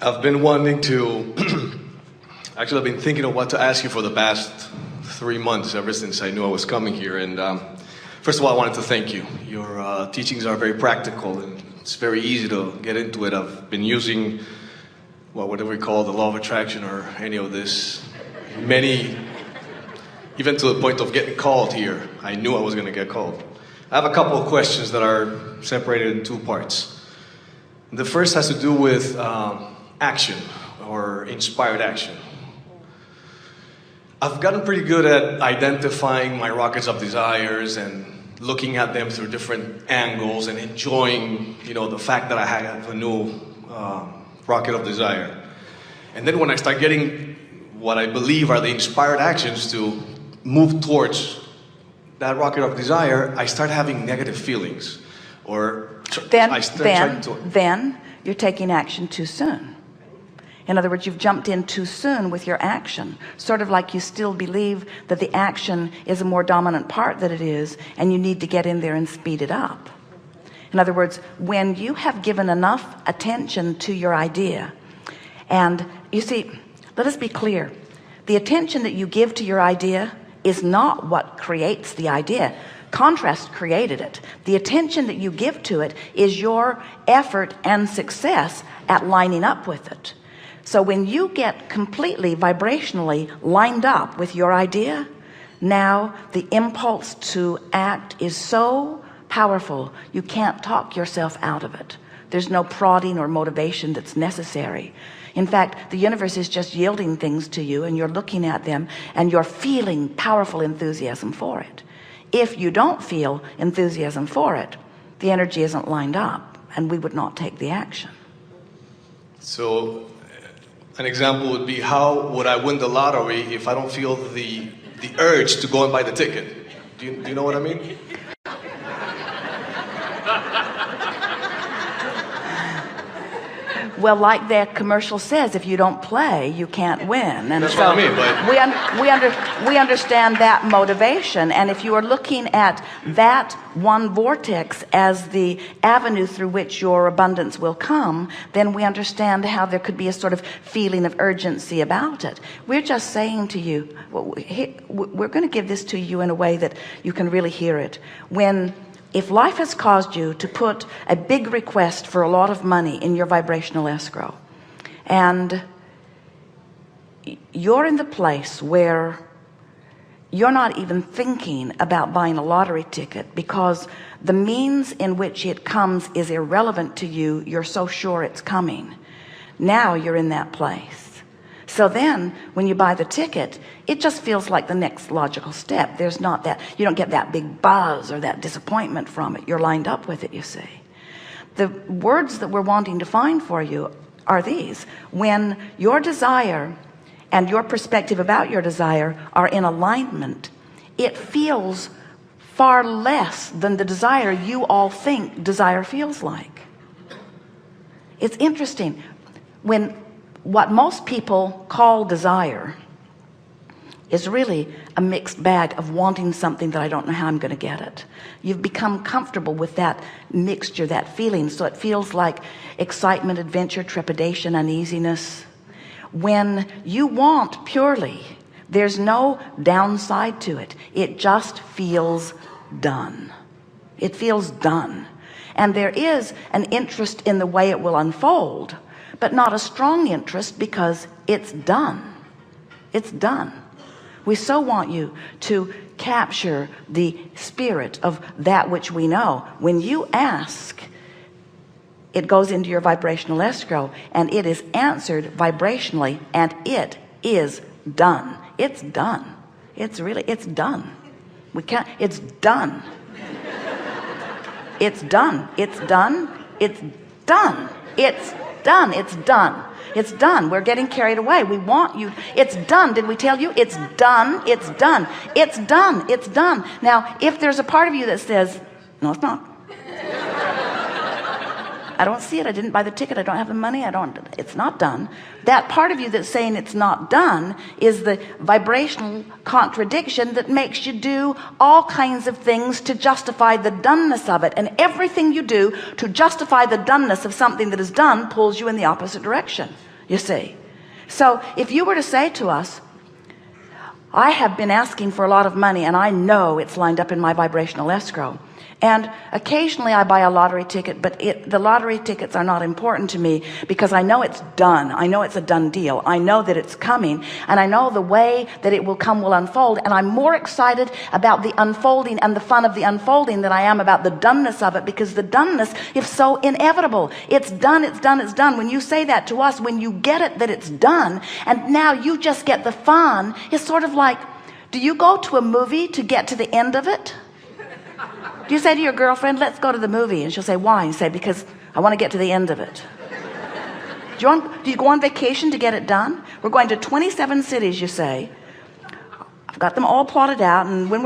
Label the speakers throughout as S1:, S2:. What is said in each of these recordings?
S1: I've been wanting to, actually I've been thinking of what to ask you for the past 3 months, ever since I knew I was coming here. And first of all, I wanted to thank you. Your teachings are very practical and it's very easy to get into it. I've been using, well, whatever we call the law of attraction or any of this, even to the point of getting called here. I knew I was going to get called. I have a couple of questions that are separated in two parts. The first has to do with action or inspired action. I've gotten pretty good at identifying my rockets of desires and looking at them through different angles and enjoying, the fact that I have a new rocket of desire. And then when I start getting what I believe are the inspired actions to move towards that rocket of desire, I start having negative feelings.
S2: Then you're taking action too soon. In other words, you've jumped in too soon with your action, sort of like you still believe that the action is a more dominant part than it is, and you need to get in there and speed it up. In other words, when you have given enough attention to your idea, and you see, let us be clear, the attention that you give to your idea is not what creates the idea. Contrast created it. The attention that you give to it is your effort and success at lining up with it. So when you get completely vibrationally lined up with your idea, now the impulse to act is so powerful you can't talk yourself out of it. There's no prodding or motivation that's necessary. In fact, the universe is just yielding things to you, and you're looking at them and you're feeling powerful enthusiasm for it. If you don't feel enthusiasm for it, the energy isn't lined up, and we would not take the action.
S1: So an example would be, how would I win the lottery if I don't feel the urge to go and buy the ticket? Do you know what I mean?
S2: Well, like that commercial says, if you don't play, you can't win. And
S1: that's
S2: so
S1: what I mean, but
S2: we understand that motivation. And if you are looking at that one vortex as the avenue through which your abundance will come, then we understand how there could be a sort of feeling of urgency about it. We're just saying to you, we're going to give this to you in a way that you can really hear it. If life has caused you to put a big request for a lot of money in your vibrational escrow, and you're in the place where you're not even thinking about buying a lottery ticket because the means in which it comes is irrelevant to you, you're so sure it's coming. Now you're in that place. So then when you buy the ticket, it just feels like the next logical step. There's not that, you don't get that big buzz or that disappointment from it. You're lined up with it, you see. The words that we're wanting to find for you are these: when your desire and your perspective about your desire are in alignment, it feels far less than the desire you all think desire feels like. It's interesting. What most people call desire is really a mixed bag of wanting something that I don't know how I'm going to get it. You've become comfortable with that mixture, that feeling. So it feels like excitement, adventure, trepidation, uneasiness. When you want purely, there's no downside to it. It just feels done. It feels done. And there is an interest in the way it will unfold, but not a strong interest because it's done. It's done. We so want you to capture the spirit of that which we know. When you ask, it goes into your vibrational escrow and it is answered vibrationally, and it is done. It's done. It's done. It's done. It's done. It's done. It's done. It's done. It's done. It's done. We're getting carried away. We want you. It's done. Did we tell you? It's done. It's done. It's done. It's done. Now, if there's a part of you that says, no, it's not. I don't see it. I didn't buy the ticket. I don't have the money. It's not done. That part of you that's saying it's not done is the vibrational contradiction that makes you do all kinds of things to justify the doneness of it. And everything you do to justify the doneness of something that is done pulls you in the opposite direction, you see. So if you were to say to us, I have been asking for a lot of money and I know it's lined up in my vibrational escrow, and occasionally I buy a lottery ticket, but the lottery tickets are not important to me because I know it's done. I know it's a done deal. I know that it's coming, and I know the way that it will come will unfold, and I'm more excited about the unfolding and the fun of the unfolding than I am about the doneness of it, because the doneness is so inevitable. It's done, it's done, it's done. When you say that to us, when you get it that it's done and now you just get the fun, it's sort of like, do you go to a movie to get to the end of it? Do you say to your girlfriend, let's go to the movie? And she'll say, why? And you say, because I want to get to the end of it. Do you go on vacation to get it done? We're going to 27 cities, you say. I've got them all plotted out, and when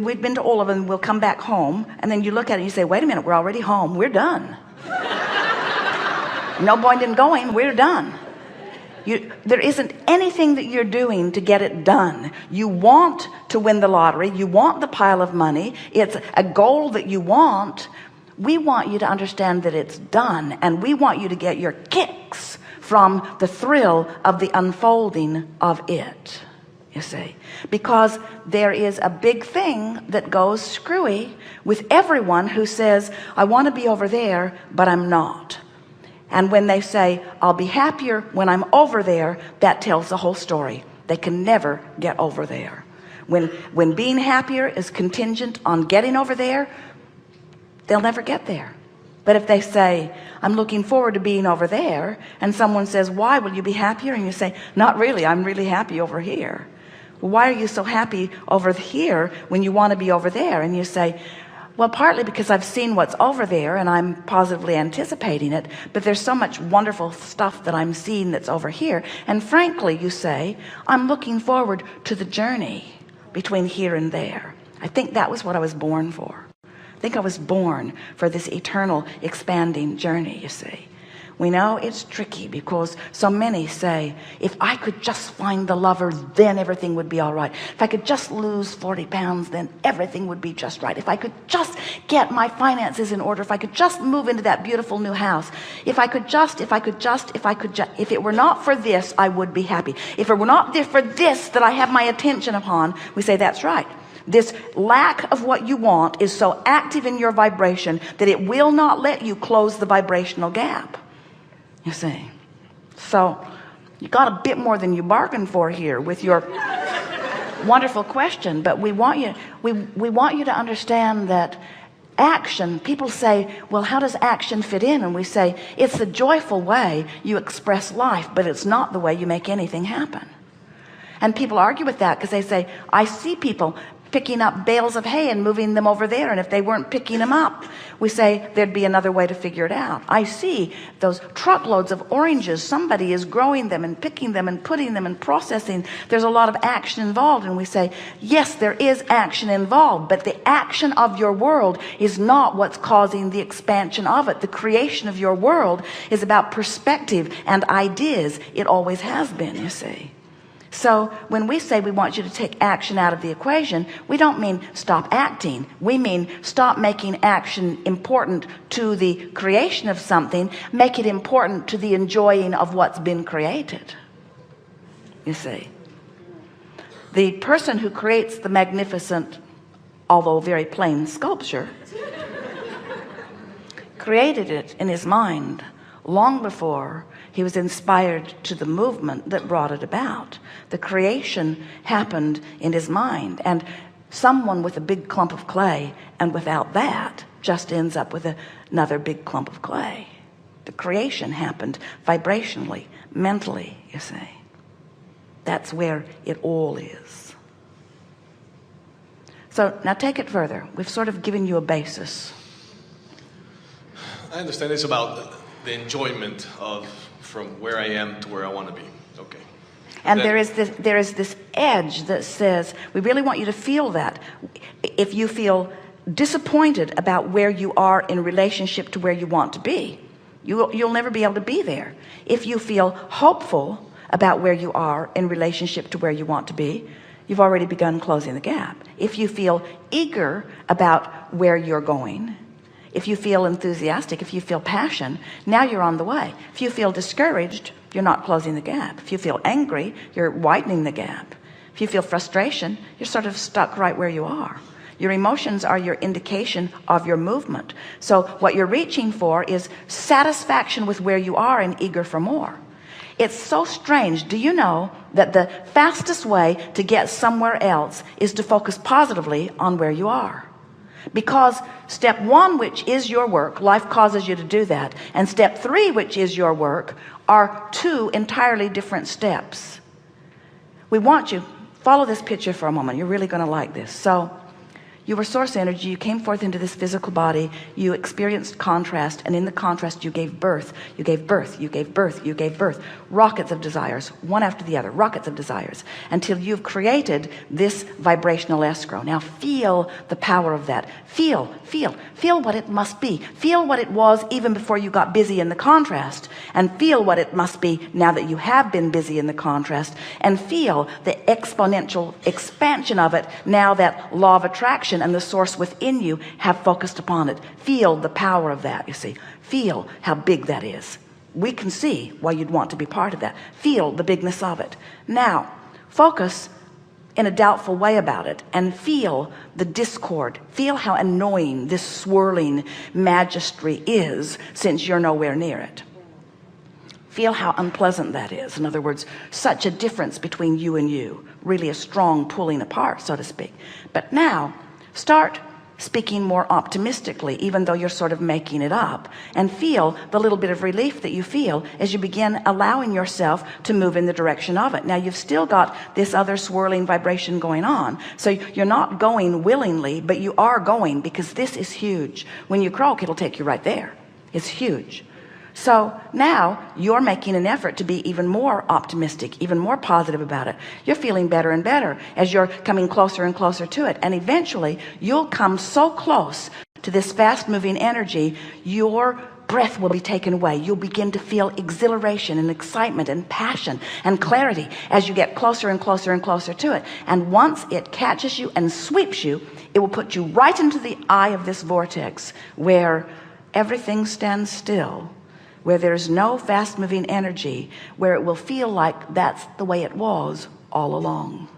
S2: we've been to all of them, we'll come back home, and then you look at it and you say, wait a minute, we're already home. We're done. No point in going. We're done. There isn't anything that you're doing to get it done. You want to win the lottery. You want the pile of money. It's a goal that you want. We want you to understand that it's done, and we want you to get your kicks from the thrill of the unfolding of it, you see, because there is a big thing that goes screwy with everyone who says, I want to be over there, but I'm not. And when they say, I'll be happier when I'm over there, that tells the whole story. They can never get over there. When being happier is contingent on getting over there, they'll never get there. But if they say, I'm looking forward to being over there, and someone says, why will you be happier? And you say, not really, I'm really happy over here. Well, why are you so happy over here when you want to be over there? And you say, well, partly because I've seen what's over there and I'm positively anticipating it, but there's so much wonderful stuff that I'm seeing that's over here. And frankly, you say, I'm looking forward to the journey between here and there. I think that was what I was born for. I think I was born for this eternal expanding journey, you see. We know it's tricky because so many say, if I could just find the lover, then everything would be all right. If I could just lose 40 pounds, then everything would be just right. If I could just get my finances in order, if I could just move into that beautiful new house, if it were not for this, I would be happy. If it were not for this that I have my attention upon, we say that's right. This lack of what you want is so active in your vibration that it will not let you close the vibrational gap. You see, so you got a bit more than you bargained for here with your wonderful question. But we want you to understand that action, people say, well, how does action fit in? And we say, it's the joyful way you express life, but it's not the way you make anything happen. And people argue with that because they say, I see people picking up bales of hay and moving them over there, and if they weren't picking them up, we say there'd be another way to figure it out. I see those truckloads of oranges, somebody is growing them and picking them and putting them and processing. There's a lot of action involved, and we say yes, there is action involved, but the action of your world is not what's causing the expansion of it. The creation of your world is about perspective and ideas. It always has been, you see. So when we say we want you to take action out of the equation, we don't mean stop acting. We mean stop making action important to the creation of something. Make it important to the enjoying of what's been created. You see, the person who creates the magnificent, although very plain sculpture, created it in his mind long before he was inspired to the movement that brought it about. The creation happened in his mind, and someone with a big clump of clay and without that just ends up with another big clump of clay. The creation happened vibrationally, mentally, you see. That's where it all is. So now take it further. We've sort of given you a basis.
S1: I understand it's about the enjoyment of from where I am to where I want to be. Okay.
S2: And there is this edge that says, we really want you to feel that. If you feel disappointed about where you are in relationship to where you want to be, you'll never be able to be there. If you feel hopeful about where you are in relationship to where you want to be, you've already begun closing the gap. If you feel eager about where you're going, if you feel enthusiastic, if you feel passion, now you're on the way. If you feel discouraged, you're not closing the gap. If you feel angry, you're widening the gap. If you feel frustration, you're sort of stuck right where you are. Your emotions are your indication of your movement. So what you're reaching for is satisfaction with where you are and eager for more. It's so strange. Do you know that the fastest way to get somewhere else is to focus positively on where you are? Because step 1, which is your work, life causes you to do that, and step 3, which is your work, are 2 entirely different steps. We want you, follow this picture for a moment. You're really going to like this. So you were source energy, you came forth into this physical body, you experienced contrast, and in the contrast you gave birth, you gave birth, you gave birth, you gave birth, rockets of desires, one after the other, rockets of desires, until you've created this vibrational escrow. Now feel the power of that. Feel what it must be. Feel what it was even before you got busy in the contrast, and feel what it must be now that you have been busy in the contrast, and feel the exponential expansion of it now that law of attraction and the source within you have focused upon it. Feel the power of that. You see, feel how big that is. We can see why you'd want to be part of that. Feel the bigness of it. Now focus in a doubtful way about it and feel the discord. Feel how annoying this swirling magistry is, since you're nowhere near it. Feel how unpleasant that is. In other words, such a difference between you and you, really a strong pulling apart, so to speak. But now start speaking more optimistically, even though you're sort of making it up, and feel the little bit of relief that you feel as you begin allowing yourself to move in the direction of it. Now you've still got this other swirling vibration going on, so you're not going willingly, but you are going, because this is huge. When you croak, it'll take you right there. It's huge. So now you're making an effort to be even more optimistic, even more positive about it. You're feeling better and better as you're coming closer and closer to it. And eventually you'll come so close to this fast moving energy, your breath will be taken away. You'll begin to feel exhilaration and excitement and passion and clarity as you get closer and closer and closer to it. And once it catches you and sweeps you, it will put you right into the eye of this vortex where everything stands still, where there's no fast moving energy, where it will feel like that's the way it was all along.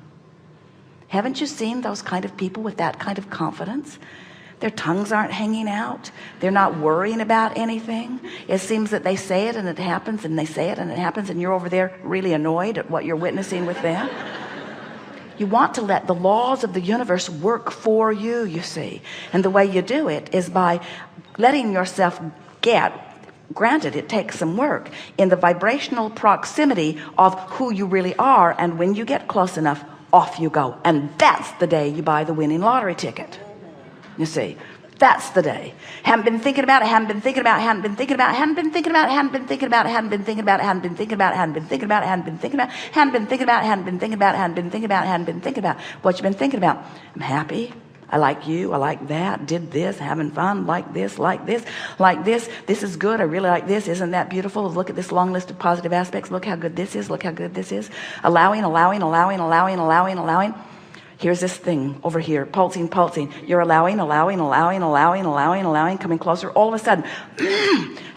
S2: Haven't you seen those kind of people with that kind of confidence? Their tongues aren't hanging out. They're not worrying about anything. It seems that they say it and it happens, and they say it and it happens, and you're over there really annoyed at what you're witnessing with them. You want to let the laws of the universe work for you, you see. And the way you do it is by letting yourself get, granted it takes some work, in the vibrational proximity of who you really are. And when you get close enough, off you go. And that's the day you buy the winning lottery ticket. You see, that's the day. Haven't been thinking about it, haven't been thinking about it, haven't been thinking about it, haven't been thinking about it, haven't been thinking about it, haven't been thinking about it, haven't been thinking about it, haven't been thinking about it, haven't been thinking about it, haven't been thinking about it, haven't been thinking about it, haven't been thinking about it, haven't been thinking about it. What you been thinking about? I'm happy. I like you. I like that. Did this. Having fun. Like this. Like this. Like this. This is good. I really like this. Isn't that beautiful? Look at this long list of positive aspects. Look how good this is. Look how good this is. Allowing, allowing, allowing, allowing, allowing, allowing. Here's this thing over here, pulsing, pulsing. You're allowing, allowing, allowing, allowing, allowing, allowing, coming closer. All of a sudden,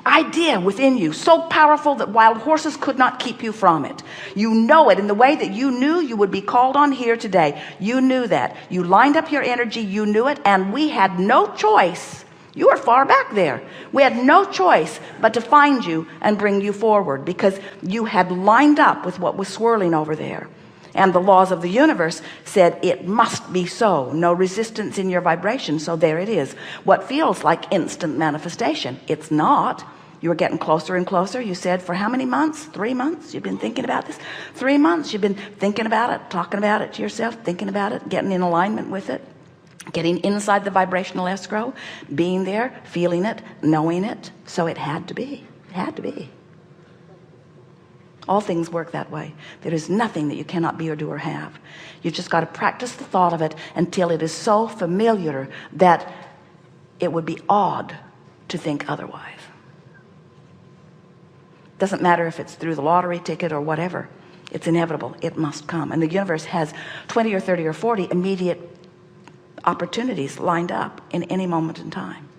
S2: idea within you, so powerful that wild horses could not keep you from it. You know it in the way that you knew you would be called on here today. You knew that. You lined up your energy, you knew it, and we had no choice. You were far back there. We had no choice but to find you and bring you forward, because you had lined up with what was swirling over there. And the laws of the universe said it must be so. No resistance in your vibration. So there it is. What feels like instant manifestation, it's not. You were getting closer and closer. You said, for how many months? 3 months you've been thinking about this? 3 months you've been thinking about it, talking about it to yourself, thinking about it, getting in alignment with it, getting inside the vibrational escrow, being there, feeling it, knowing it. So it had to be. It had to be. All things work that way. There is nothing that you cannot be or do or have. You've just got to practice the thought of it until it is so familiar that it would be odd to think otherwise. Doesn't matter if it's through the lottery ticket or whatever. It's inevitable. It must come. And the universe has 20 or 30 or 40 immediate opportunities lined up in any moment in time.